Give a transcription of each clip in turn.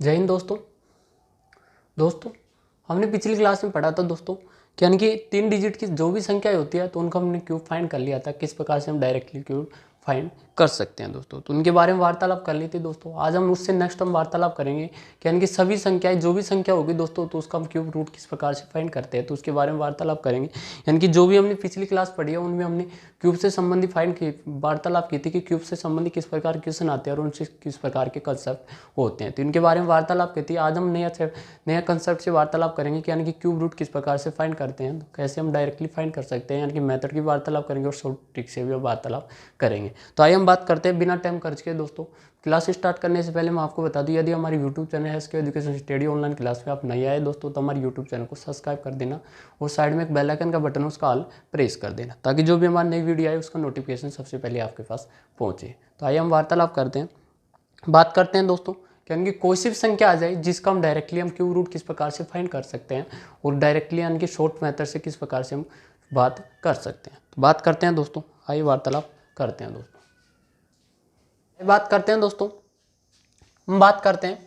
जय हिंद दोस्तों हमने पिछली क्लास में पढ़ा था दोस्तों कि यानी कि 3 डिजिट की जो भी संख्या होती है तो उनको हमने क्यूब फाइंड कर लिया था, किस प्रकार से हम डायरेक्टली क्यूब फाइंड कर सकते हैं दोस्तों। तो उनके बारे में वार्तालाप कर ली थी दोस्तों। आज हम उससे नेक्स्ट हम वार्तालाप करेंगे कि यानी कि सभी संख्याएं जो भी संख्या होगी दोस्तों तो उसका हम क्यूब रूट किस प्रकार से फाइंड करते हैं, तो उसके बारे में वार्तालाप करेंगे। यानी कि जो भी हमने पिछली क्लास पढ़ी है उनमें हमने क्यूब से संबंधित फाइंड की वार्तालाप की थी कि क्यूब से संबंधित किस प्रकार के क्वेश्चन आते हैं और उनसे किस प्रकार के कंसेप्ट होते हैं, तो इनके बारे में वार्तालाप की थी। आज हम नया कंसेप्ट से वार्तालाप करेंगे कि यानी कि क्यूब रूट किस प्रकार से फाइंड करते हैं, तो कैसे हम डायरेक्टली फाइंड कर सकते हैं, यानी कि मेथड की वार्तालाप करेंगे और शॉर्ट ट्रिक से भी वार्तालाप करेंगे। तो आइए हम बात करते हैं बिना टाइम खर्च के दोस्तों। क्लास स्टार्ट करने से पहले मैं आपको बता दूं, यदि हमारी यूट्यूब चैनल है SK education study online class में आप नए आए दोस्तों तो हमारे यूट्यूब चैनल को सब्सक्राइब कर देना और साइड में एक बेल आइकन का बटन है उसका ऑल प्रेस कर देना ताकि जो भी हमारी नई वीडियो आए उसका नोटिफिकेशन सबसे पहले आपके पास पहुंचे। तो आइए हम वार्तालाप करते हैं, बात करते हैं दोस्तों यानी कि कोई सी भी संख्या आ जाए जिसका हम डायरेक्टली क्यूब रूट किस प्रकार से फाइंड कर सकते हैं और डायरेक्टली यानी कि शॉर्ट मेथड से किस प्रकार से हम बात कर सकते हैं। तो बात करते हैं दोस्तों, आइए वार्तालाप करते हैं दोस्तों। बात करते हैं दोस्तों, हम बात करते हैं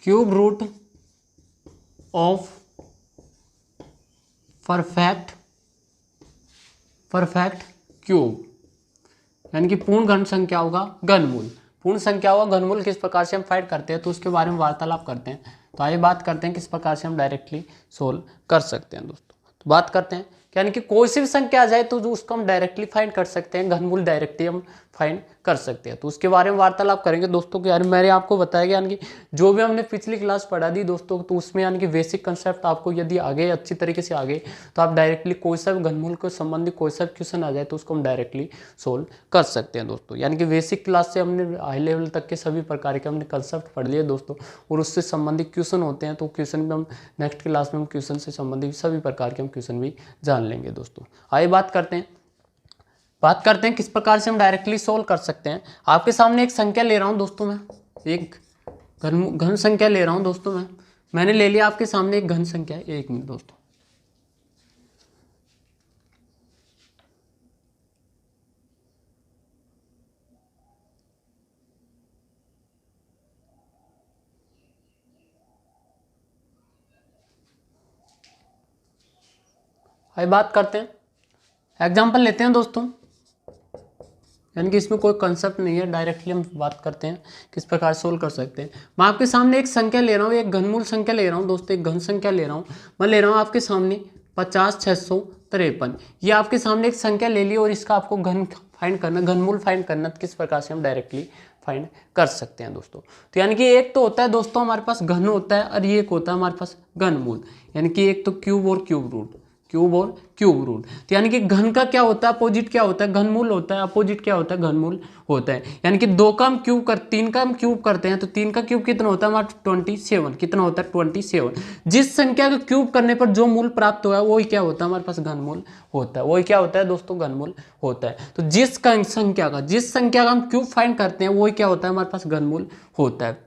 cube root of perfect cube, यानी कि पूर्ण घन संख्या होगा घनमूल। पूर्ण संख्या होगा घनमूल किस प्रकार से हम फाइंड करते हैं तो उसके बारे में वार्तालाप करते हैं। तो आइए बात करते हैं किस प्रकार से हम डायरेक्टली सोल्व कर सकते हैं दोस्तों। तो बात करते हैं यानी कि कोई सी भी संख्या आ जाए तो उसको हम डायरेक्टली फाइंड कर सकते हैं, घनमूल डायरेक्टली हम फाइंड कर सकते हैं। तो उसके बारे में वार्तालाप करेंगे दोस्तों कि यानी मैंने आपको बताया कि यानी कि जो भी हमने पिछली क्लास पढ़ा दी दोस्तों तो उसमें यानी कि बेसिक कंसेप्ट आपको यदि आगे अच्छी तरीके से आगे तो आप डायरेक्टली कोई सा भी घनमूल के संबंधित कोई सा क्वेश्चन आ जाए तो उसको हम डायरेक्टली सोल्व कर सकते हैं दोस्तों। यानी कि बेसिक क्लास से हमने हाई लेवल तक के सभी प्रकार के हमने कंसेप्ट पढ़ लिए दोस्तों और उससे संबंधित क्वेश्चन होते हैं तो क्वेश्चन में हम नेक्स्ट क्लास में हम क्वेश्चन से संबंधित सभी प्रकार के हम क्वेश्चन भी जान लेंगे दोस्तों। आइए बात करते हैं किस प्रकार से हम डायरेक्टली सोल्व कर सकते हैं। आपके सामने एक संख्या ले रहा हूं दोस्तों, मैं एक घन संख्या ले रहा हूं दोस्तों, मैंने ले लिया आपके सामने एक घन संख्या है। एक मिनट दोस्तों, आइए बात करते हैं, एग्जाम्पल लेते हैं दोस्तों। यानी कि इसमें कोई कंसेप्ट नहीं है, डायरेक्टली हम बात करते हैं किस प्रकार सोल्व कर सकते हैं। मैं आपके सामने एक संख्या ले रहा हूँ, एक घनमूल संख्या ले रहा हूँ दोस्तों, एक घन संख्या ले रहा हूँ। मैं ले रहा हूँ आपके सामने 50,653। ये आपके सामने एक संख्या ले ली और इसका आपको घन फाइंड करना, घनमूल फाइंड करना, किस प्रकार से हम डायरेक्टली फाइंड कर सकते हैं दोस्तों। तो यानी कि एक तो होता है दोस्तों हमारे पास घन होता है और ये एक होता है हमारे पास घनमूल, यानी कि एक तो क्यूब और क्यूब रूट, तो यानी कि घन का क्या होता है, अपोजिट क्या होता है, घनमूल होता है, अपोजिट क्या होता है, घनमूल होता है। यानी कि 2 का हम क्यूब कर 3 का हम क्यूब करते हैं तो 3 का क्यूब कितना होता है हमारा 27, कितना होता है 27। जिस संख्या का क्यूब करने पर जो मूल प्राप्त हुआ है वही क्या होता है हमारे पास घनमूल होता है, वही क्या होता है दोस्तों घनमूल होता है। तो जिस संख्या का हम क्यूब फाइंड करते हैं वही क्या होता है हमारे पास घनमूल होता है,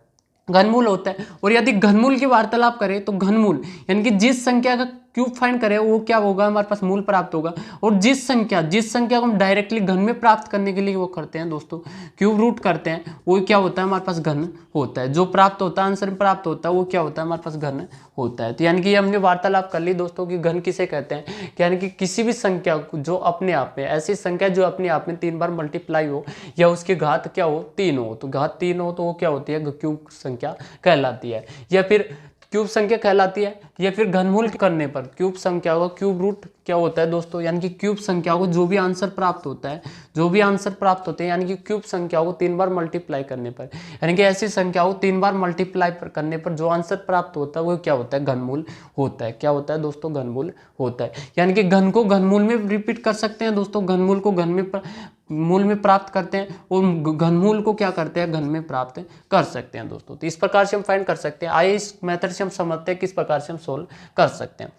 घनमूल होता है। और यदि घनमूल की वार्तालाप करें तो घनमूल यानी कि जिस संख्या का क्यूब फाइंड करें वो क्या होगा हमारे पास मूल प्राप्त होगा। और जिस संख्या को हम डायरेक्टली घन में प्राप्त करने के लिए वो करते हैं दोस्तों क्यूब रूट करते हैं, वो क्या होता है हमारे पास घन होता है। जो प्राप्त होता है आंसर में प्राप्त होता है वो क्या होता है हमारे पास घन होता है। तो यानी कि हमने वार्तालाप कर ली दोस्तों कि घन किसे कहते हैं, यानी कि किसी भी संख्या जो अपने आप में, ऐसी संख्या जो अपने आप में 3 बार मल्टीप्लाई हो या उसकी घात क्या हो 3 हो, तो घात 3 हो तो वो क्या होती है क्यूब संख्या कहलाती है, या फिर क्यूब संख्या कहलाती है। या फिर घनमूल करने पर क्यूब संख्या का क्यूब रूट क्या होता है दोस्तों, यानी कि क्यूब संख्या को जो भी आंसर प्राप्त होता है, जो भी आंसर प्राप्त होते हैं यानी कि क्यूब संख्या को 3 बार मल्टीप्लाई करने पर, यानी कि ऐसी संख्या को 3 बार मल्टीप्लाई करने पर जो आंसर प्राप्त होता है वो क्या होता है घनमूल होता है। क्या होता है दोस्तों घनमूल होता है। यानी कि घन को घनमूल में रिपीट कर सकते हैं दोस्तों, घनमूल को घन में मूल में प्राप्त करते हैं और घनमूल को क्या करते हैं घन में प्राप्त कर सकते हैं दोस्तों। तो इस प्रकार से हम फाइंड कर सकते हैं। आइए इस मेथड से हम समझते हैं किस प्रकार से हम सोल्व कर सकते हैं।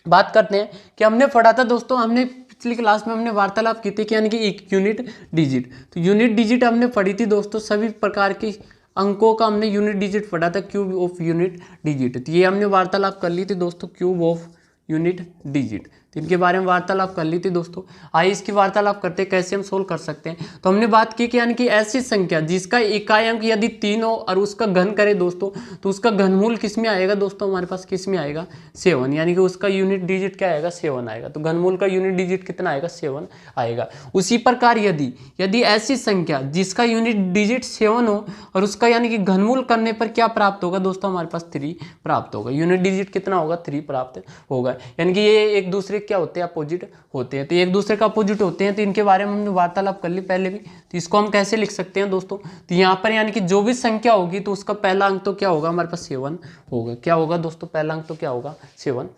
बात करते हैं कि हमने पढ़ा था दोस्तों, हमने पिछली क्लास में हमने वार्तालाप की थी कि यानी कि एक यूनिट डिजिट, तो यूनिट डिजिट हमने पढ़ी थी दोस्तों। सभी प्रकार की अंकों का हमने यूनिट डिजिट पढ़ा था, क्यूब ऑफ यूनिट डिजिट। तो ये हमने वार्तालाप कर ली थी दोस्तों, क्यूब ऑफ यूनिट डिजिट। तो इनके बारे में वार्तालाप कर ली थी दोस्तों। आइए इसकी वार्तालाप करते हैं कैसे हम सोल्व कर सकते हैं। तो हमने बात की कि यानी कि ऐसी संख्या जिसका इकाई अंक यदि 3 हो और उसका घन करे दोस्तों, तो उसका घनमूल किस में आएगा दोस्तों, हमारे पास किस में आएगा 7, यानी कि उसका यूनिट डिजिट क्या आएगा 7 आएगा। तो घनमूल का यूनिट डिजिट कितना आएगा 7 आएगा। उसी प्रकार यदि यदि ऐसी संख्या जिसका यूनिट डिजिट 7 हो और उसका यानी कि घनमूल करने पर क्या प्राप्त होगा दोस्तों, हमारे पास 3 प्राप्त होगा। यूनिट डिजिट कितना होगा 3 प्राप्त होगा। यानी कि ये एक दूसरे क्या होते हैं, अपोजिट होते हैं। तो एक दूसरे का अपोजिट होते हैं, तो इनके बारे में हमने वार्तालाप कर ली पहले भी। तो इसको हम कैसे लिख सकते हैं दोस्तों, तो यहाँ पर यानी कि जो भी संख्या होगी तो उसका पहला अंक तो क्या होगा हमारे पास 7 होगा। क्या होगा दोस्तों, पहला अंक तो क्या होगा 7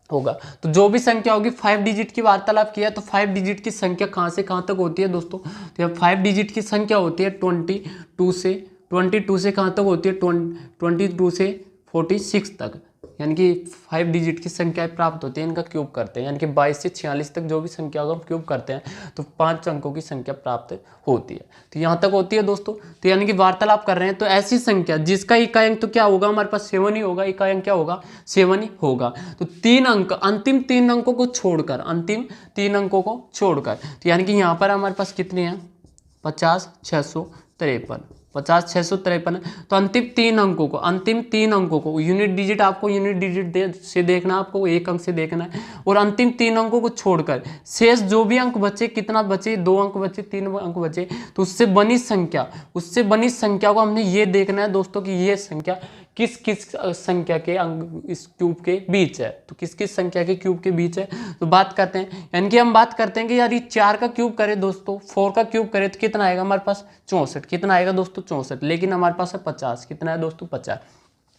होगा। तो जो भी संख्या होगी 5 डिजिट की वार्तालाप किया, तो 5 डिजिट की संख्या कहाँ से कहाँ तक होती है दोस्तों, तो 5 डिजिट की संख्या होती है 22 से कहाँ तक होती है 22 से 46 तक, यानी कि 5 डिजिट की संख्या प्राप्त होती है, इनका क्यूब करते हैं, यानी कि 22 से 46 तक जो भी संख्या होगा हम क्यूब करते हैं तो 5 अंकों की संख्या प्राप्त होती है। तो यहाँ तक होती है दोस्तों। तो यानी कि वार्तालाप कर रहे हैं, तो ऐसी संख्या जिसका इकाई अंक तो क्या होगा हमारे पास 7 ही होगा, इकाई अंक क्या होगा 7 ही होगा। तो 3 अंक अंतिम 3 अंकों को छोड़कर, अंतिम 3 अंकों को छोड़कर, तो यानी कि यहाँ पर हमारे पास कितने हैं 50 653 तो अंतिम 3 अंकों को यूनिट डिजिट, आपको यूनिट डिजिट से देखना, आपको एक अंक से देखना है, और अंतिम 3 अंकों को छोड़कर शेष जो भी अंक बचे, कितना बचे 2 अंक बचे 3 अंक बचे, तो उससे बनी संख्या को हमने ये देखना है दोस्तों कि ये संख्या किस किस संख्या के अंक इस क्यूब के बीच है। तो किस किस संख्या के क्यूब के बीच है, तो बात करते हैं। यानी कि हम बात करते हैं कि यदि 4 का क्यूब करें दोस्तों, 4 का क्यूब करें तो कितना आएगा हमारे पास 64, कितना आएगा दोस्तों 64, लेकिन हमारे पास है 50, कितना है दोस्तों 50।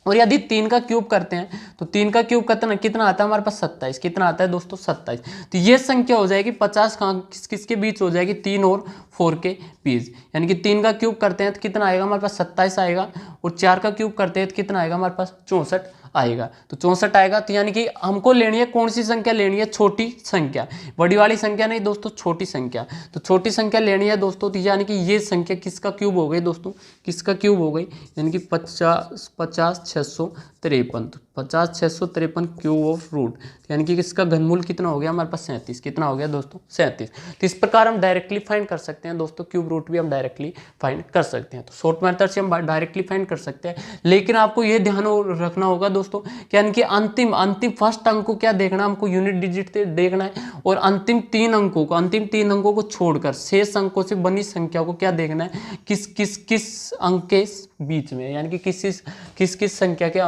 और यदि 3 का क्यूब करते हैं तो 3 का क्यूब कितना आता है हमारे पास 27, कितना आता है दोस्तों 27। तो ये संख्या हो जाएगी 50 किस किस के बीच हो जाएगी 3 और 4 के बीच, यानी कि 3 का क्यूब करते हैं तो कितना आएगा हमारे पास 27 आएगा, और 4 का क्यूब करते हैं तो कितना आएगा हमारे पास 64 आएगा। तो 64 आएगा। तो यानी कि हमको लेनी है कौन सी संख्या लेनी है, छोटी संख्या, बड़ी वाली संख्या नहीं दोस्तों, छोटी संख्या। तो छोटी संख्या लेनी है दोस्तों, तो यानी कि ये संख्या किसका क्यूब हो गई दोस्तों, किसका क्यूब हो गई, यानी कि 50 653, 50 653 क्यूब ऑफ रूट, यानी कि इसका घनमूल कितना हो गया हमारे पास 37, कितना हो गया दोस्तों 37। तो इस प्रकार हम डायरेक्टली फाइंड कर सकते हैं दोस्तों, क्यूब रूट भी हम डायरेक्टली फाइंड कर सकते हैं। तो शॉर्ट मेथड से हम डायरेक्टली फाइंड कर सकते हैं, लेकिन आपको ये ध्यान रखना होगा दोस्तों, यानी कि अंतिम फर्स्ट अंक को क्या देखना, हमको यूनिट डिजिट देखना है, और अंतिम 3 अंकों को छोड़कर शेष अंकों से बनी संख्या को क्या देखना है, किस अंक के बीच में, यानी कि किस संख्या के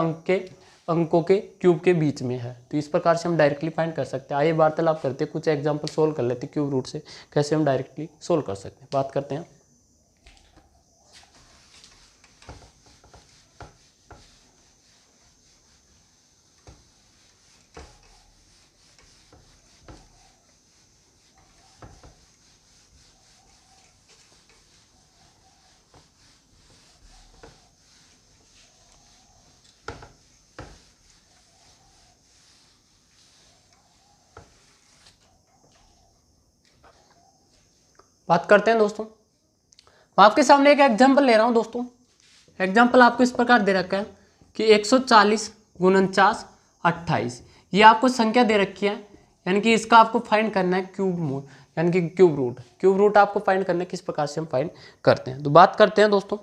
अंकों के क्यूब के बीच में है। तो इस प्रकार से हम डायरेक्टली फाइंड कर सकते हैं। आइए वार्तालाप करते हैं, कुछ एग्जांपल सोल्व कर लेते हैं क्यूब रूट से कैसे हम डायरेक्टली सोल्व कर सकते हैं, बात करते हैं। बात करते हैं दोस्तों, मैं आपके सामने एक एग्जांपल ले रहा हूं दोस्तों। एग्जांपल आपको इस प्रकार दे रखा है कि 140 49 28, ये आपको संख्या दे रखी है, यानी कि इसका आपको फाइंड करना है क्यूब मूल, यानी कि क्यूब रूट आपको फाइंड करना है। किस प्रकार से हम फाइंड करते हैं, तो बात करते हैं दोस्तों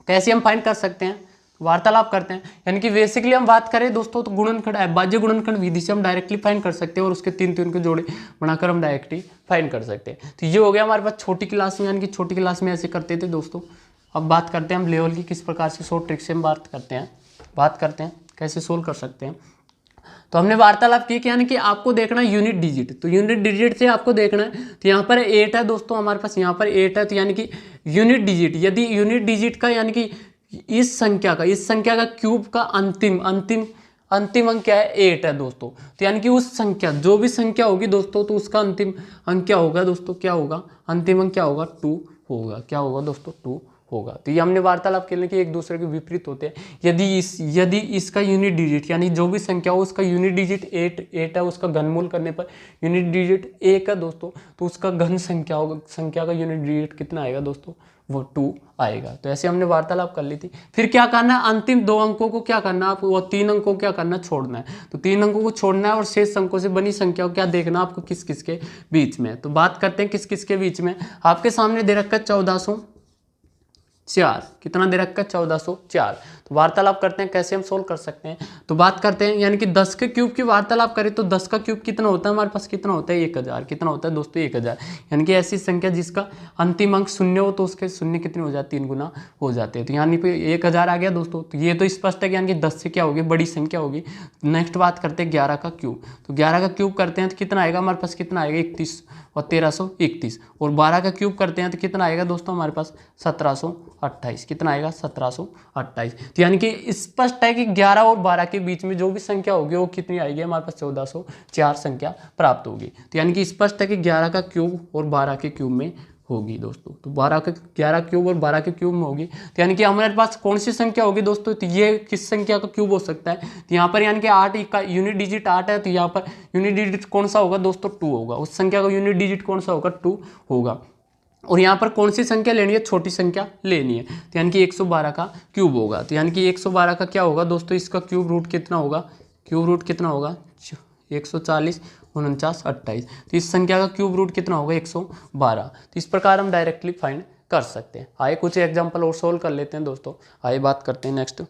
कैसे हम फाइंड कर सकते हैं, वार्तालाप करते हैं। यानी कि बेसिकली हम बात करें दोस्तों तो गुणनखंड अविभाज्य गुणनखंड विधि से हम डायरेक्टली फाइंड कर सकते हैं, और उसके 3 के जोड़े बनाकर हम डायरेक्टली फाइंड कर सकते हैं। तो ये हो गया हमारे पास छोटी क्लास में, यानी कि छोटी क्लास में ऐसे करते थे दोस्तों। अब बात करते हैं हम लेवल की, किस प्रकार से शॉर्ट ट्रिक से हम बात करते हैं कैसे सोल्व कर सकते हैं। तो हमने वार्तालाप की कि यानी कि आपको देखना है यूनिट डिजिट, तो यूनिट डिजिट से आपको देखना है, तो यहाँ पर 8 है दोस्तों हमारे पास, यहाँ पर 8 है, तो यानी कि यूनिट डिजिट, यदि यूनिट डिजिट का यानी कि इस संख्या का क्यूब का अंतिम अंक क्या है 8 है दोस्तों। तो यानी कि उस संख्या जो भी संख्या होगी दोस्तों, तो उसका अंतिम अंक क्या होगा दोस्तों, क्या होगा अंतिम अंक क्या होगा 2 होगा, क्या होगा दोस्तों 2 होगा। तो ये हमने वार्तालाप के लिए कि एक दूसरे के विपरीत होते हैं। यदि इसका यूनिट डिजिट यानी जो भी संख्या हो उसका यूनिट डिजिट 8 है, उसका घनमूल करने पर यूनिट डिजिट 1 है दोस्तों, तो उसका घन संख्या का यूनिट डिजिट कितना आएगा दोस्तों वो 2 आएगा। तो ऐसे हमने वार्तालाप कर ली थी। फिर क्या करना है, अंतिम 2 अंकों को क्या करना है आपको, वो 3 अंकों को क्या करना है, छोड़ना है। तो 3 अंकों को छोड़ना है और शेष अंकों से बनी संख्या को क्या देखना आपको, किस किस के बीच में। तो बात करते हैं किस किस के बीच में। आपके सामने दे रखा है 1404, कितना दे रखा है 1404। तो वार्तालाप करते हैं कैसे हम सोल्व कर सकते हैं। तो बात करते हैं यानी कि 10 के क्यूब की वार्तालाप करें तो 10 का क्यूब कितना होता है हमारे पास, कितना होता है 1000। कितना होता है दोस्तों 1000। यानी कि ऐसी संख्या जिसका अंतिम अंक 0 हो तो उसके 0 कितने हो जाते हैं, 3 गुना हो जाते हैं। तो यानी कि 1000 आ गया दोस्तों। तो ये तो स्पष्ट है कि यानी कि 10 से क्या होगी, बड़ी संख्या होगी। नेक्स्ट बात करते हैं 11 का क्यूब। तो 11 का क्यूब करते हैं तो कितना आएगा हमारे पास, कितना आएगा 31 और 1331। और 12 का क्यूब करते हैं तो कितना आएगा दोस्तों हमारे पास 1728। कितना आएगा 1728। तो यानी कि स्पष्ट है कि 11 और 12 के बीच में जो भी संख्या होगी वो कितनी आएगी हमारे पास 1404 संख्या प्राप्त होगी। तो यानी कि स्पष्ट है कि 11 का क्यूब और 12 के क्यूब में होगी दोस्तों। तो 11 क्यूब और 12 के क्यूब में होगी। तो यानी कि हमारे पास कौन सी संख्या होगी दोस्तों, तो ये किस संख्या का क्यूब हो सकता है। तो यहाँ पर यानी कि 8 का यूनिट डिजिट 8 है। तो यहाँ पर यूनिट डिजिट कौन सा होगा दोस्तों, 2 होगा। उस संख्या का यूनिट डिजिट कौन सा होगा, 2 होगा। और यहाँ पर कौन सी संख्या लेनी है, छोटी संख्या लेनी है। तो यानी कि 112 का क्यूब होगा। तो यानी कि 112 का क्या होगा दोस्तों, इसका क्यूब रूट कितना होगा, क्यूब रूट कितना होगा 140 49 28। तो इस संख्या का क्यूब रूट कितना होगा 112। तो इस प्रकार हम डायरेक्टली फाइंड कर सकते हैं। आइए कुछ एग्जांपल और सोल्व कर लेते हैं दोस्तों। आइए बात करते हैं नेक्स्ट।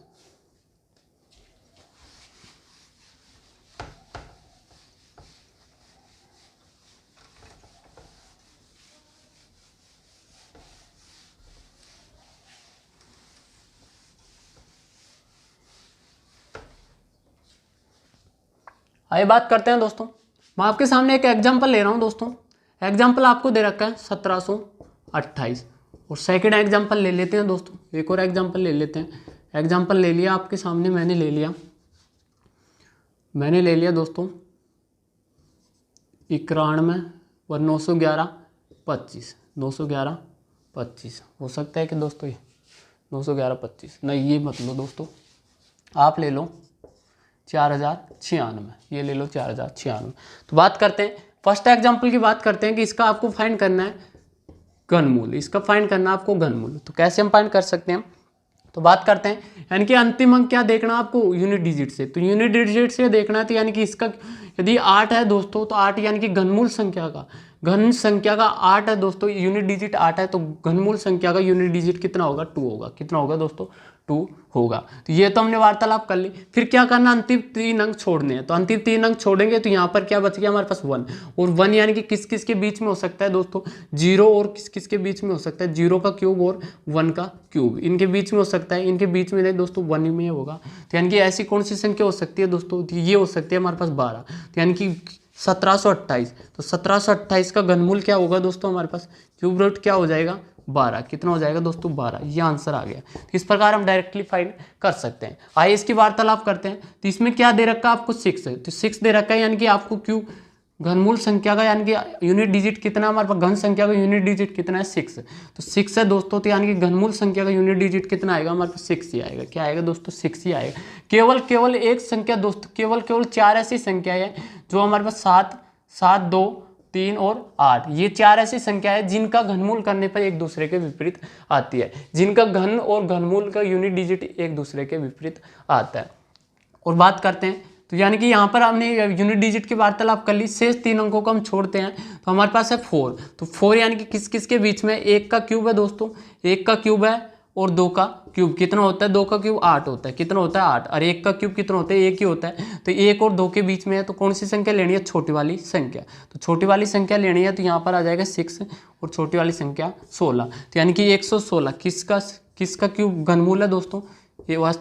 आइए बात करते हैं दोस्तों। मैं आपके सामने एक एग्जांपल ले रहा हूं दोस्तों। एग्जांपल आपको दे रखा है 1728। और सेकंड एग्जांपल ले लेते हैं दोस्तों। एक और एग्जांपल ले लेते हैं। एग्जांपल ले लिया आपके सामने, मैंने ले लिया दोस्तों 91 और 911 25। 911 25 हो सकता है कि दोस्तों ये 911 25 नहीं, ये मत लो दोस्तों, आप ले लो 4096। ये ले लो 4096। तो बात करते हैं फर्स्ट एग्जांपल की, बात करते हैं कि इसका आपको फाइंड करना है घनमूल। इसका फाइंड करना है आपको घनमूल। तो कैसे हम फाइंड कर सकते हैं, तो बात करते हैं यानी कि अंतिम अंक क्या देखना आपको, यूनिट डिजिट से। तो यूनिट डिजिट से देखना है। तो यानी कि इसका यदि 8 है दोस्तों, तो 8 यानी कि घनमूल संख्या का, घन संख्या का 8 है दोस्तों, यूनिट डिजिट 8 है। तो घनमूल संख्या का यूनिट डिजिट कितना होगा, 2 होगा। कितना होगा दोस्तों, 2 होगा। तो ये तो हमने वार्तालाप कर ली। फिर क्या करना, अंतिम 3 अंक छोड़ने हैं। तो अंतिम 3 अंक छोड़ेंगे तो यहाँ पर क्या बच गया हमारे पास 1। और 1 यानी कि किस किस के बीच में हो सकता है दोस्तों, 0 और किस किस के बीच में हो सकता है, 0 का क्यूब और 1 का क्यूब, इनके बीच में हो सकता है। इनके बीच में नहीं दोस्तों, 1 में होगा। तो यानी कि ऐसी कौन सी संख्या हो सकती है दोस्तों, तो ये हो सकती है हमारे पास 12। तो यानी कि 1728। तो 1728 का घनमूल क्या होगा दोस्तों हमारे पास, क्यूब रूट क्या हो जाएगा 12। कितना हो जाएगा दोस्तों 12। ये आंसर आ गया। तो इस प्रकार हम डायरेक्टली फाइंड कर सकते हैं। आइए इसकी वार्तालाप करते हैं। तो इसमें क्या दे रखा है आपको 6 है। तो 6 दे रखा है यानी कि आपको क्यूब घनमूल संख्या का यानी कि यूनिट डिजिट कितना हमारे पास, घन संख्या का यूनिट डिजिट कितना है 6। तो 6 है दोस्तों। तो यानी कि घनमूल संख्या का यूनिट डिजिट कितना आएगा हमारे पास, 6 ही आएगा। क्या आएगा दोस्तों, 6 ही आएगा। केवल एक संख्या दोस्तों, केवल 4 ऐसी संख्या है जो हमारे पास 7 7 2 3 और 8, ये 4 ऐसी संख्या है जिनका घनमूल करने पर एक दूसरे के विपरीत आती है, जिनका घन और घनमूल का यूनिट डिजिट एक दूसरे के विपरीत आता है। और बात करते हैं तो यानी कि यहाँ पर हमने यूनिट डिजिट की वार्तालाप कर ली। शेष 3 अंकों को हम छोड़ते हैं तो हमारे पास है 4। तो 4 यानी कि किस किस के बीच में, 1 का क्यूब है दोस्तों, 1 का क्यूब है और 2 का क्यूब। कितना होता है, 2 का क्यूब 8 होता है। कितना होता है 8। और 1 का क्यूब कितना होता है, 1 ही होता है। तो 1 और 2 के बीच में है। तो कौन सी संख्या लेनी है, छोटी वाली संख्या। तो छोटी वाली संख्या लेनी है तो यहाँ पर आ जाएगा 6 और छोटी वाली संख्या 16। तो यानी कि 116 किसका क्यूब घनमूल है दोस्तों, ये वह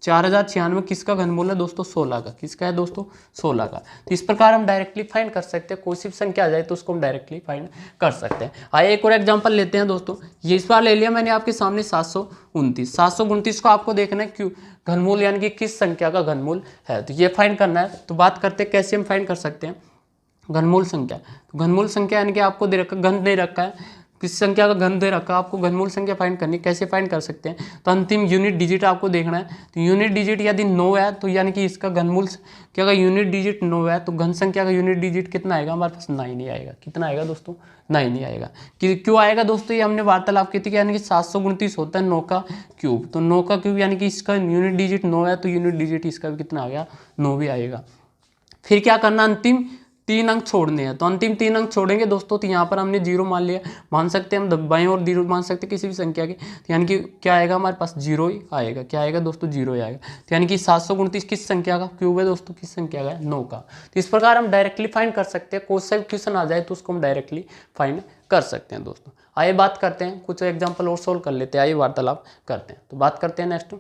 4096 किसका घनमूल है दोस्तों, 16 का। किसका है दोस्तों, 16 का। तो इस प्रकार हम डायरेक्टली फाइंड कर सकते हैं। कोई सी संख्या आ जाए तो उसको हम डायरेक्टली फाइंड कर सकते हैं। आइए एक और एग्जांपल लेते हैं दोस्तों। ये इस बार ले लिया मैंने आपके सामने 729 को आपको देखना है क्यों घनमूल यानी कि किस संख्या का घनमूल है, तो ये फाइंड करना है। तो बात करते हैं कैसे हम फाइंड कर सकते हैं घनमूल संख्या। तो घनमूल संख्या यानी कि आपको दे रखा, घन दे रखा है किस संख्या का घन दे रखा है, आपको घनमूल संख्या फाइंड करनी, कैसे फाइंड कर सकते हैं, तो अंतिम यूनिट डिजिट आपको देखना है। तो यूनिट डिजिट यदि 9 है तो यानी कि इसका घनमूल क्या का यूनिट डिजिट 9 है तो घन संख्या का यूनिट डिजिट कितना आएगा हमारे पास, 9 ही आएगा। कितना आएगा दोस्तों, 9 ही आएगा। कि क्यों आएगा दोस्तों, ये हमने वार्तालाप की थी कि यानी कि 729 होता है 9 का क्यूब, तो 9 का क्यूब यानी कि इसका यूनिट डिजिट 9 है तो यूनिट डिजिट इसका भी कितना आ गया, 9 भी आएगा। फिर क्या करना, अंतिम 3 अंक छोड़ने हैं, तो अंतिम 3 अंक छोड़ेंगे दोस्तों। तो यहाँ पर हमने 0 मान लिया, मान सकते हैं हम बाएं और 0 मान सकते हैं किसी भी संख्या के, तो यानी कि क्या आएगा हमारे पास, 0 ही आएगा। क्या आएगा दोस्तों, 0 ही आएगा। तो यानी कि 729 किस संख्या का क्यूब है दोस्तों, किस संख्या का है, 9 का। तो इस प्रकार हम डायरेक्टली फाइंड कर सकते हैं, कोई सा भी क्वेश्चन आ जाए तो उसको हम डायरेक्टली फाइंड कर सकते हैं दोस्तों। आइए बात करते हैं, कुछ एग्जाम्पल और सोल्व कर लेते हैं, आइए वार्तालाप करते हैं। तो बात करते हैं नेक्स्ट।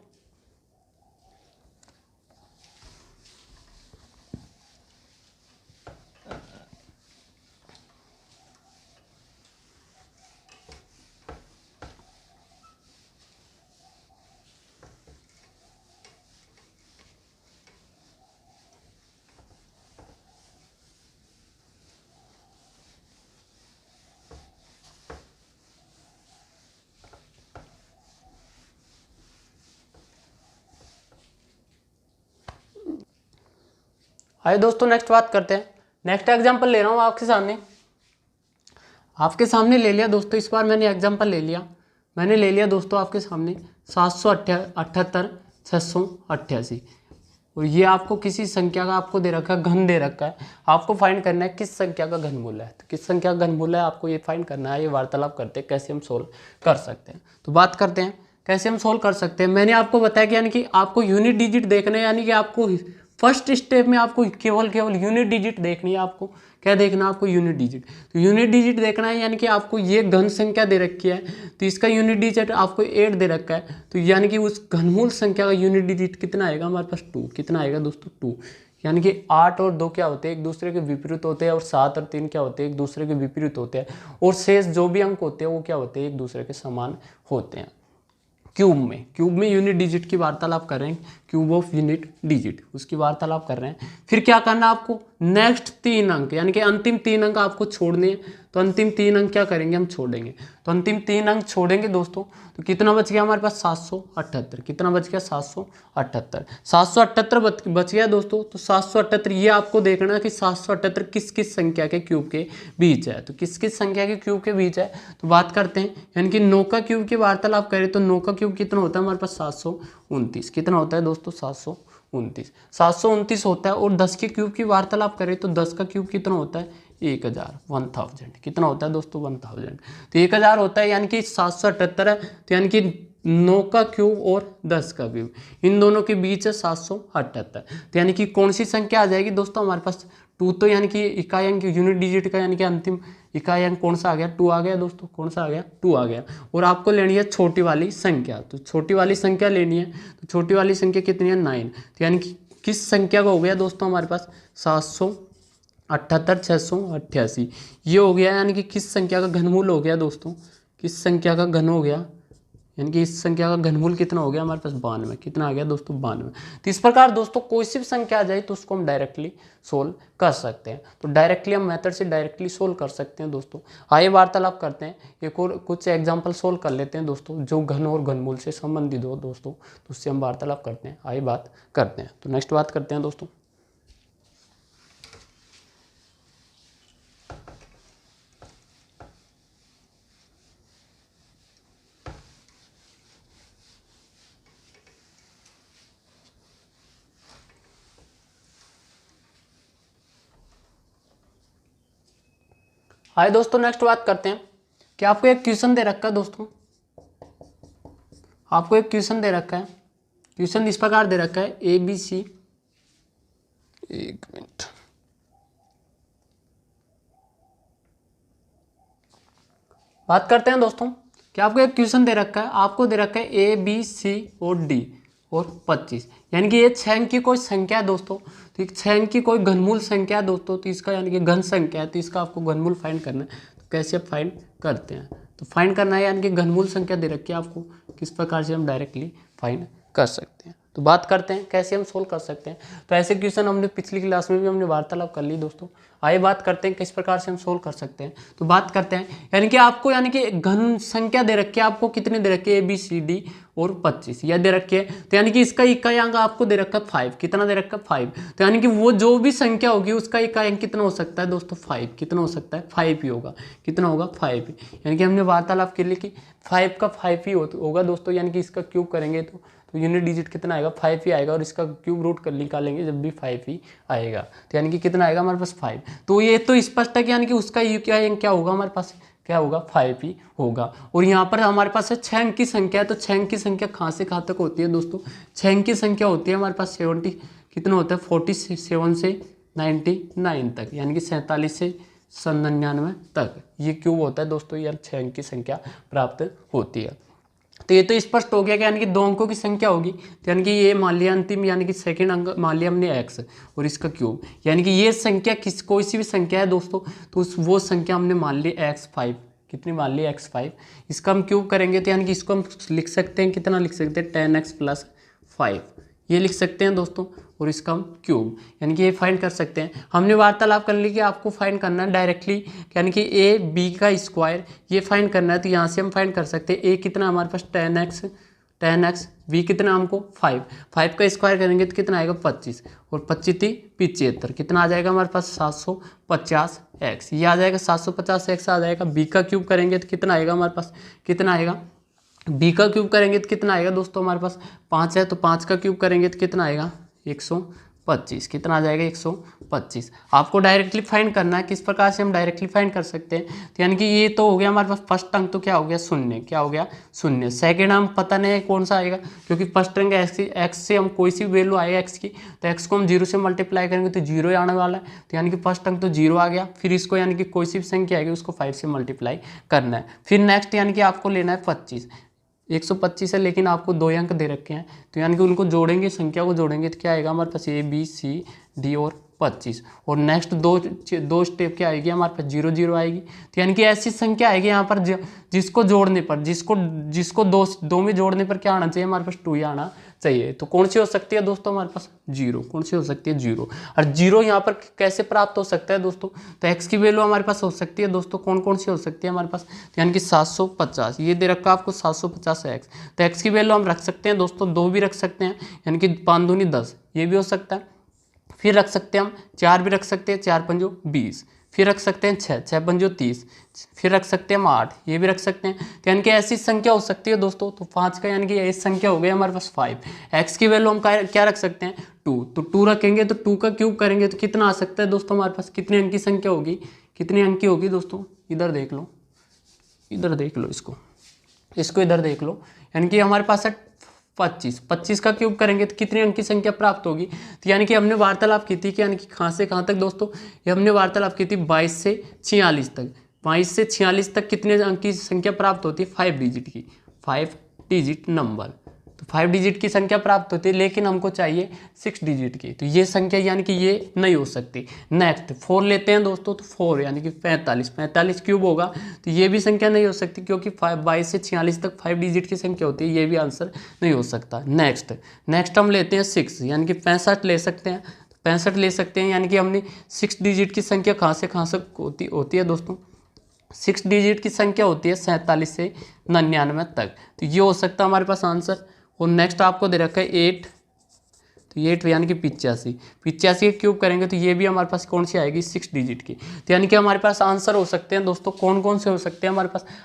आइए दोस्तों नेक्स्ट बात करते हैं। नेक्स्ट एग्जांपल ले रहा हूँ आपके सामने ले लिया दोस्तों। इस बार मैंने एग्जांपल ले लिया दोस्तों आपके सामने 778 688, और ये आपको किसी संख्या का आपको दे रखा है, घन दे रखा है। आपको फाइंड करना है किस संख्या का घनमूल है, तो किस संख्या का घनमूल है आपको ये फाइंड करना है। ये वार्तालाप करते हैं कैसे हम सोल्व कर सकते हैं। तो बात करते हैं कैसे हम सोल्व कर सकते हैं। मैंने आपको बताया कि यानी कि आपको यूनिट डिजिट देखना है, यानी कि आपको फर्स्ट स्टेप में आपको केवल यूनिट डिजिट देखनी है। आपको क्या देखना है, आपको यूनिट डिजिट। तो यूनिट डिजिट देखना है, यानी कि आपको ये घन संख्या दे रखी है तो इसका यूनिट डिजिट आपको 8 दे रखा है, तो यानी कि उस घनमूल संख्या का यूनिट डिजिट कितना आएगा हमारे पास, 2। कितना आएगा दोस्तों, 2। यानी कि 8 और 2 क्या होते हैं, एक दूसरे के विपरीत होते हैं, और 7 और 3 क्या होते हैं, एक दूसरे के विपरीत होते हैं, और शेष जो भी अंक होते हैं वो क्या होते हैं, एक दूसरे के समान होते हैं। क्यूब में यूनिट डिजिट की वार्तालाप कर रहे हैं, क्यूब ऑफ यूनिट डिजिट उसकी वार्तालाप कर रहे हैं। फिर क्या करना आपको, नेक्स्ट 3 अंक यानी कि अंतिम 3 अंक आपको छोड़ने हैं, तो अंतिम 3 अंक क्या करेंगे, हम छोड़ेंगे। तो अंतिम 3 अंक छोड़ेंगे दोस्तों, तो कितना बच गया हमारे पास, 778। कितना बच गया, 778 बच गया दोस्तों। तो 778 ये आपको देखना है कि 778 किस किस संख्या के क्यूब के बीच है, तो किस किस संख्या के क्यूब के बीच है। तो बात करते हैं, यानी कि 9 का क्यूब की वार्तालाप करें तो 9 का क्यूब कितना होता है हमारे पास, 729। कितना होता है दोस्तों, 729 होता है। और 10 के क्यूब की वार्तालाप करें तो 10 का क्यूब कितना होता है, 1000। कितना होता है दोस्तों, 1000। तो 1000 होता है, यानी कि 778 है, तो यानी कि 9 का क्यूब और 10 का क्यूब इन दोनों के बीच है 778। तो यानी कि कौन सी संख्या आ जाएगी दोस्तों हमारे पास, 2। तो यानी कि इकाई अंक यूनिट डिजिट का यानी कि अंतिम इकाई अंक कौन सा आ गया, 2 आ गया दोस्तों। कौन सा आ गया, 2 आ गया। और आपको लेनी है छोटी वाली संख्या, तो छोटी वाली संख्या लेनी है। तो छोटी वाली संख्या कितनी है, 9। तो यानी कि किस संख्या का हो गया दोस्तों हमारे पास, 778 688 ये हो गया, यानी कि किस संख्या का घनमूल हो गया दोस्तों, किस संख्या का घन हो गया, यानी कि इस संख्या का घनमूल कितना हो गया हमारे पास, 92। कितना आ गया दोस्तों, 92। तो इस प्रकार दोस्तों कोई सी भी संख्या आ जाए तो उसको हम डायरेक्टली सोल्व कर सकते हैं। तो डायरेक्टली हम मेथड से डायरेक्टली सोल्व कर सकते हैं दोस्तों। आइए वार्तालाप करते हैं, एक और कुछ एग्जाम्पल सोल्व कर लेते हैं दोस्तों जो घन और घनमूल से संबंधित हो दोस्तों, तो उससे हम वार्तालाप करते हैं। आइए बात करते हैं, तो नेक्स्ट बात करते हैं दोस्तों। आइए दोस्तों नेक्स्ट बात करते हैं कि आपको एक क्वेश्चन दे रखा है दोस्तों, आपको एक क्वेश्चन दे रखा है। क्वेश्चन इस प्रकार दे रखा है ABC, एक मिनट, बात करते हैं दोस्तों कि आपको एक क्वेश्चन दे रखा है, आपको दे रखा है ABC और D और 25, यानी कि ये 6 अंक की कोई संख्या है दोस्तों। तो 6 अंक की कोई घनमूल संख्या है दोस्तों, तो इसका यानी कि घन संख्या है, तो इसका आपको घनमूल फाइंड करना है। तो कैसे आप फाइंड करते हैं, तो फाइंड करना है, यानी कि घनमूल संख्या दे रखी है आपको, किस प्रकार से हम डायरेक्टली फाइंड कर सकते हैं। तो बात करते हैं कैसे हम सोल्व कर सकते हैं। तो ऐसे क्वेश्चन हमने पिछली क्लास में भी हमने वार्तालाप कर ली दोस्तों। आइए बात करते हैं किस प्रकार से हम सोल्व कर सकते हैं। तो बात करते हैं, यानी कि आपको यानी कि घन संख्या दे रखी है, आपको कितने दे रखे हैं, ABCD और 25 यह दे रखी है। तो यानी कि इसका इकाई अंक आपको दे रखा है 5, कितना दे रखा है 5। तो यानी कि वो जो भी संख्या होगी उसका इकाई अंक कितना हो सकता है दोस्तों, 5। कितना हो सकता है, 5 ही होगा। कितना होगा, 5। यानी कि हमने वार्तालाप के लिए कि 5 का 5 ही होगा दोस्तों। यानी कि इसका क्यूब करेंगे तो यूनिट डिजिट कितना आएगा, 5 ही आएगा, और इसका क्यूब रूट कर निकालेंगे जब भी 5 ही आएगा। तो यानी कि कितना आएगा हमारे पास 5। तो ये तो स्पष्ट है कि यानी कि उसका क्या होगा हमारे पास, क्या होगा, 5 ही होगा। और यहाँ पर हमारे पास है 6 अंक की संख्या है। तो 6 अंक की संख्या कहाँ से कहाँ तक होती है दोस्तों, 6 अंक की संख्या होती है हमारे पास 70, कितना होता है 47 से 99 तक, यानी कि 47 से 99 तक ये क्यूब होता है दोस्तों। यार 6 अंक की संख्या प्राप्त होती है। तो ये तो स्पष्ट हो गया कि यानी कि 2 अंकों की संख्या होगी। तो यानी कि ये मान लिया अंतिम, यानी कि सेकंड अंक मान लिया हमने x और इसका क्यूब, यानी कि ये संख्या कोई सी भी संख्या है दोस्तों, तो वो संख्या हमने मान ली x5। कितनी मान ली, x5। इसका हम क्यूब करेंगे तो यानी कि इसको हम लिख सकते हैं, कितना लिख सकते हैं, 10x + 5 ये लिख सकते हैं दोस्तों। और इसका हम क्यूब, यानी कि ये फाइंड कर सकते हैं। हमने वार्तालाप कर ली कि आपको फाइंड करना है डायरेक्टली, यानी कि AB का स्क्वायर ये फाइंड करना है। तो यहाँ से हम फाइंड कर सकते हैं। A कितना हमारे पास 10x, B कितना हमको 5 का स्क्वायर करेंगे तो कितना आएगा 25, और 25 75, कितना आ जाएगा हमारे पास 750x, ये आ जाएगा 750x आ जाएगा। B का क्यूब करेंगे तो कितना आएगा हमारे पास, कितना आएगा, B का क्यूब करेंगे तो कितना आएगा दोस्तों, हमारे पास 5 है तो 5 का क्यूब करेंगे तो कितना आएगा 125, कितना आ जाएगा 125। आपको डायरेक्टली फाइंड करना है। किस प्रकार से हम डायरेक्टली फाइंड कर सकते हैं, तो यानी कि ये तो हो गया हमारे पास फर्स्ट अंक, तो क्या हो गया 0, क्या हो गया 0। सेकेंड हम पता नहीं है कौन सा आएगा, क्योंकि फर्स्ट अंक x से हम कोई सी वैल्यू आएगा x की, तो x को हम 0 से मल्टीप्लाई करेंगे तो 0 ही आने वाला है। तो यानी कि फर्स्ट अंक तो 0 आ गया। फिर इसको यानी कि कोई सी भी संख्या आएगी उसको 5 से मल्टीप्लाई करना है। फिर नेक्स्ट यानी कि आपको लेना है 25, 125 है, लेकिन आपको 2 अंक दे रखे हैं। तो यानी कि उनको जोड़ेंगे, संख्या को जोड़ेंगे तो क्या आएगा हमारे पास ABCD और 25। और नेक्स्ट दो स्टेप क्या आएगी हमारे पास 0 0 आएगी। तो यानी कि ऐसी संख्या आएगी यहाँ पर जिसको जोड़ने पर, जिसको दो में जोड़ने पर क्या आना चाहिए हमारे पास 2 ही आना चाहिए। तो कौन सी हो सकती है दोस्तों हमारे पास 0, कौन सी हो सकती है 0। और 0 यहाँ पर कैसे प्राप्त हो सकता है दोस्तों, तो x की वैल्यू हमारे पास हो सकती है दोस्तों, कौन कौन सी हो सकती है हमारे पास, तो यानी कि 750 ये दे रखा आपको 750 x। तो x की वैल्यू हम रख सकते हैं दोस्तों, 2 भी रख सकते हैं, यानी कि 5 दूनी 10 ये भी हो सकता है। फिर रख सकते हैं हम 4 भी रख सकते हैं, 4 पंजो 20। फिर रख सकते हैं 6 पंजो 30। फिर रख सकते हैं हम 8 ये भी रख सकते हैं। तो यानी कि ऐसी संख्या हो सकती है दोस्तों। तो 5 का यानी कि ऐसी संख्या हो गई हमारे पास 5। x की वैल्यू हम क्या रख सकते हैं 2, तो 2 रखेंगे तो 2 का क्यूब करेंगे तो कितना आ सकता है दोस्तों हमारे पास, कितने अंक की संख्या होगी, कितने अंक की होगी दोस्तों, इधर देख लो, इधर देख लो, इसको इधर देख लो। यानी कि हमारे पास है 25 का क्यूब करेंगे तो कितने अंक की संख्या प्राप्त होगी। तो यानी कि हमने वार्तालाप की थी कि यानी कि कहाँ से कहाँ तक दोस्तों, ये हमने वार्तालाप की थी 22 से 46 तक। 22 से 46 तक कितने अंक की संख्या प्राप्त होती है, 5 डिजिट की, 5 डिजिट नंबर। तो 5 डिजिट की संख्या प्राप्त होती है, लेकिन हमको चाहिए 6 डिजिट की। तो ये संख्या यानी कि ये नहीं हो सकती। नेक्स्ट 4 लेते हैं दोस्तों, तो 4 यानी कि 45 क्यूब होगा। तो ये भी संख्या नहीं हो सकती, क्योंकि 22 से 46 तक 5 डिजिट की संख्या होती है, ये भी आंसर नहीं हो सकता। नेक्स्ट हम लेते हैं 6, यानी कि 65 ले सकते हैं, 65 ले सकते हैं। यानी कि हमने 6 डिजिट की संख्या कहाँ से होती है दोस्तों, 6 डिजिट की संख्या होती है 47 से 99 तक। तो ये हो सकता है हमारे पास आंसर। और नेक्स्ट आपको दे रखा है 8, तो 8 यानी कि 85 के क्यूब करेंगे तो ये भी हमारे पास कौन सी आएगी 6 डिजिट की। तो यानी कि हमारे पास आंसर हो सकते हैं दोस्तों, कौन कौन से हो सकते हैं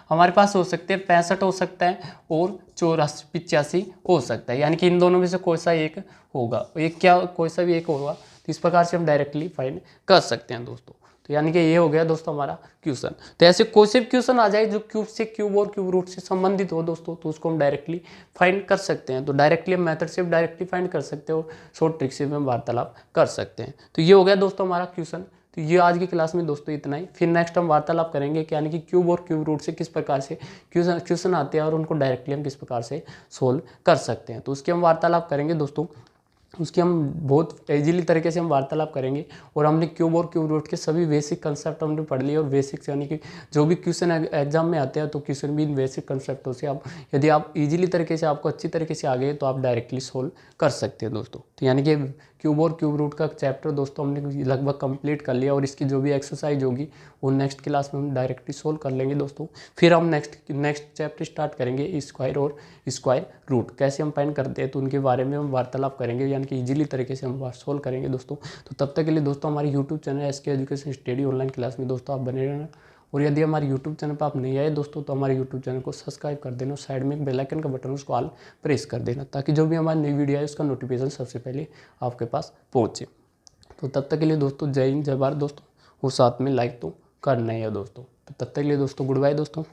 हमारे पास हो सकते हैं 65 हो सकता है और 85 हो सकता है। यानी कि इन दोनों में से कोई सा एक होगा, कोई सा भी एक होगा। तो इस प्रकार से हम डायरेक्टली फाइंड कर सकते हैं दोस्तों। तो यानी कि ये हो गया दोस्तों हमारा क्वेश्चन। तो ऐसे कोई से क्वेश्चन आ जाए जो क्यूब से क्यूब और क्यूब रूट से संबंधित हो दोस्तों, तो उसको हम डायरेक्टली फाइंड कर सकते हैं। तो डायरेक्टली हम मेथड से डायरेक्टली फाइंड कर सकते हो, शॉर्ट ट्रिक से भी हम वार्तालाप कर सकते हैं। तो ये हो गया दोस्तों हमारा क्वेश्चन। तो ये आज की क्लास में दोस्तों इतना ही। फिर नेक्स्ट हम वार्तालाप करेंगे कि यानी कि क्यूब और क्यूब रूट से किस प्रकार से क्वेश्चन आते हैं और उनको डायरेक्टली हम किस प्रकार से सोल्व कर सकते हैं। तो उसकी हम वार्तालाप करेंगे दोस्तों उसकी हम बहुत इजीली तरीके से हम वार्तालाप करेंगे। और हमने क्यूब और क्यूब रूट के सभी बेसिक कंसेप्ट हमने पढ़ लिए, और बेसिक्स यानी कि जो भी क्वेश्चन एग्जाम में आते हैं तो क्वेश्चन भी इन बेसिक कंसेप्टों से आप, यदि आप इजीली तरीके से, आपको अच्छी तरीके से आ गए तो आप डायरेक्टली सोल्व कर सकते हैं दोस्तों। तो यानी कि क्यूब और क्यूब रूट का चैप्टर दोस्तों हमने लगभग कंप्लीट कर लिया, और इसकी जो भी एक्सरसाइज होगी वो नेक्स्ट क्लास में हम डायरेक्टली सोल्व कर लेंगे दोस्तों। फिर हम नेक्स्ट चैप्टर स्टार्ट करेंगे स्क्वायर और स्क्वायर रूट कैसे हम फाइंड करते हैं, तो उनके बारे में हम वार्तालाप करेंगे, यानी कि इजीली तरीके से हम सोल्व करेंगे दोस्तों। तो तब तक के लिए दोस्तों हमारे YouTube channel SK education study online class में दोस्तों आप बने रहना। और यदि हमारे यूट्यूब चैनल पर आप नहीं आए दोस्तों तो हमारे यूट्यूब चैनल को सब्सक्राइब कर देना, साइड में एक बेल आइकन का बटन उसको ऑल प्रेस कर देना, ताकि जो भी हमारी नई वीडियो है उसका नोटिफिकेशन सबसे पहले आपके पास पहुँचे। तो तब तक के लिए दोस्तों जय हिंद जय भारत दोस्तों, और साथ में लाइक तो करना ही है दोस्तों। तो तब तक के लिए दोस्तों गुड बाय दोस्तों।